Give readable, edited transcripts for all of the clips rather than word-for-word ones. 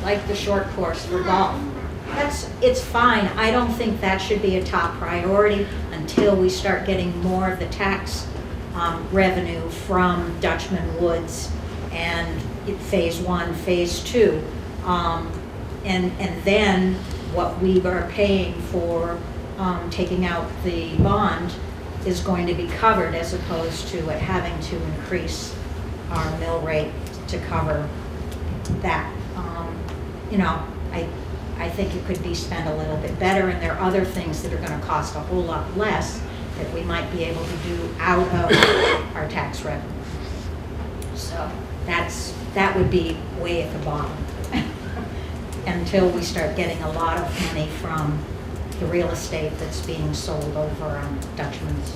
like the short course for golf. It's fine. I don't think that should be a top priority until we start getting more of the tax revenue from Dutchman Woods and phase 1, phase 2. And then what we are paying for taking out the bond is going to be covered, as opposed to it having to increase our mill rate to cover that. You know, I think it could be spent a little bit better, and there are other things that are going to cost a whole lot less that we might be able to do out of our tax revenue. So that would be way at the bottom until we start getting a lot of money from the real estate that's being sold over on Dutchman's.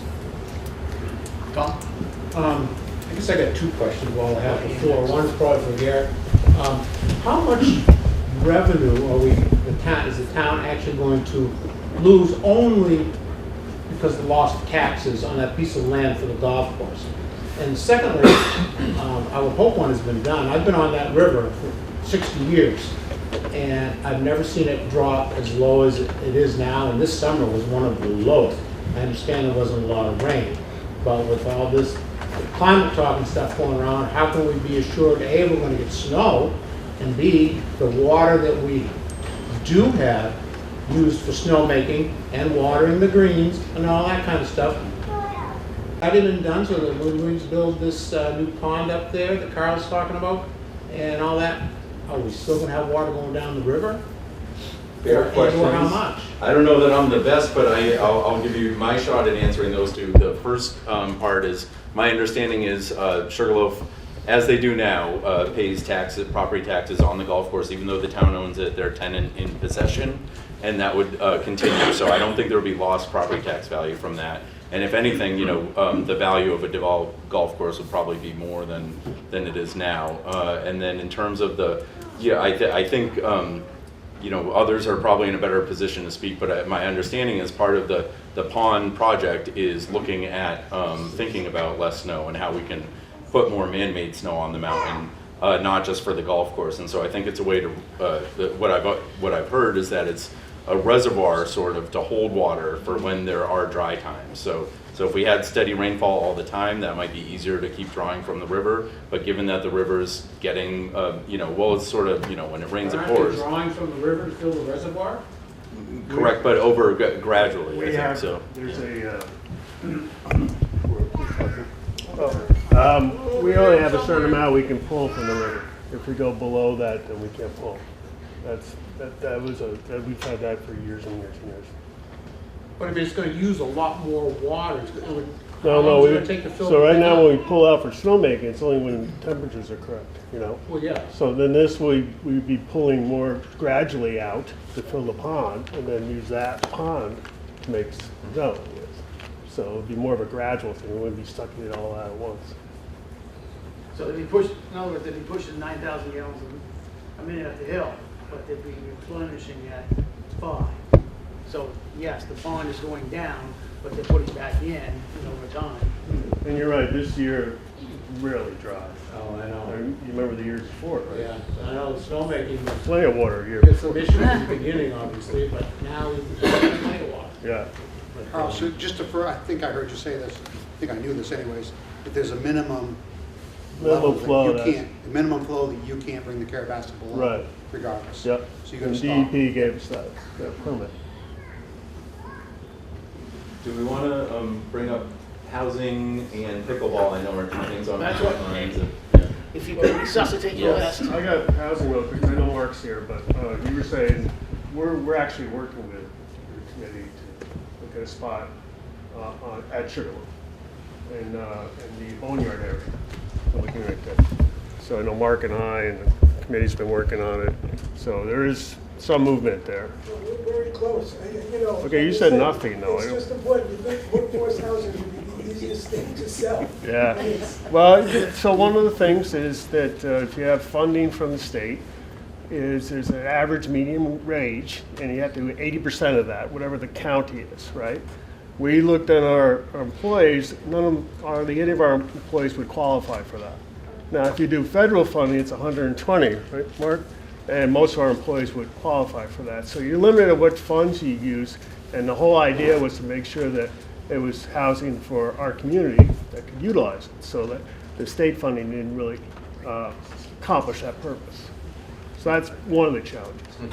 Tom? I guess I got two questions while I have the floor. One's probably for Garrett. How much revenue is the town actually going to lose only because of the loss of taxes on that piece of land for the golf course? And secondly, I would hope one has been done. I've been on that river for 60 years, and I've never seen it drop as low as it is now, and this summer was one of the lowest. I understand there wasn't a lot of rain, but with all this climate talk and stuff going around, how can we be assured, A, we're going to get snow, and B, the water that we do have used for snowmaking and watering the greens and all that kind of stuff, had it been done so that when we build this new pond up there that Carl's talking about and all that, are we still going to have water going down the river? Fair questions. Or how much? I don't know that I'm the best, but I'll give you my shot at answering those two. The first part is, my understanding is Sugarloaf, as they do now, pays taxes, property taxes on the golf course, even though the town owns it, they're tenant in possession, and that would continue. So I don't think there would be lost property tax value from that. And if anything, you know, the value of a devolved golf course would probably be more than it is now. And then in terms of the, yeah, I think, you know, others are probably in a better position to speak, but my understanding is part of the pond project is looking at thinking about less snow and how we can put more man-made snow on the mountain, not just for the golf course. And so I think it's a way to, what I've heard is that it's a reservoir sort of to hold water for when there are dry times. So if we had steady rainfall all the time, that might be easier to keep drawing from the river. But given that the river's getting, you know, well, it's sort of, you know, when it rains, it pours. Drawing from the river to fill the reservoir? Correct, but over gradually. We I think have, so. there's we only have a certain amount we can pull from the river. If we go below that, then we can't pull. We've had that for years and years and years. But I mean, it's going to use a lot more water. How long No, is it going to take to fill so the right thing now up? when we pull out for snowmaking, it's only when temperatures are correct, you know? Well, yeah. So then this, we'd be pulling more gradually out to fill the pond, and then use that pond to make snow with. So it'd be more of a gradual thing, we wouldn't be sucking it all out at once. So if you push, in other words, if you push it 9,000 gallons a minute up the hill, but they'd be replenishing at 5. So yes, the pond is going down, but they're putting back in over time. And you're right, this year really dry. Oh, I know. You remember the years before, right? Yeah, I know, the snowmaking, Plenty of water here. there's some issues at the beginning, obviously, but now we've got plenty of water. Yeah. Carl, so just I think I heard you say this, I think I knew this anyways, that there's a minimum level that flow, you can't, the minimum flow that you can't bring the carabas to below. Right. Regardless. Yep. So you're And going to stop. DEP gave us that permit. Do we want to bring up housing and pickleball? I know are two things on That's our what- minds. If you can resuscitate your Yes. last. I got housing real quick, I know Mark's here, but you were saying, we're actually working with the committee to look at a spot at Sugarloaf in the boneyard area. We're looking right there. So I know Mark and I and the committee's been working on it. So there is some movement there. We're very close. Okay, you said nothing, though. It's just important. You think workforce housing would be the easiest thing to sell. Yeah. Well, so one of the things is that if you have funding from the state, there's an average median wage, and you have to do 80% of that, whatever the county is, right? We looked at our employees, any of our employees would qualify for that. Now, if you do federal funding, it's 120, right, Mark? and most of our employees would qualify for that. So you're limited to what funds you use, and the whole idea was to make sure that it was housing for our community that could utilize it, so that the state funding didn't really accomplish that purpose. So that's one of the challenges.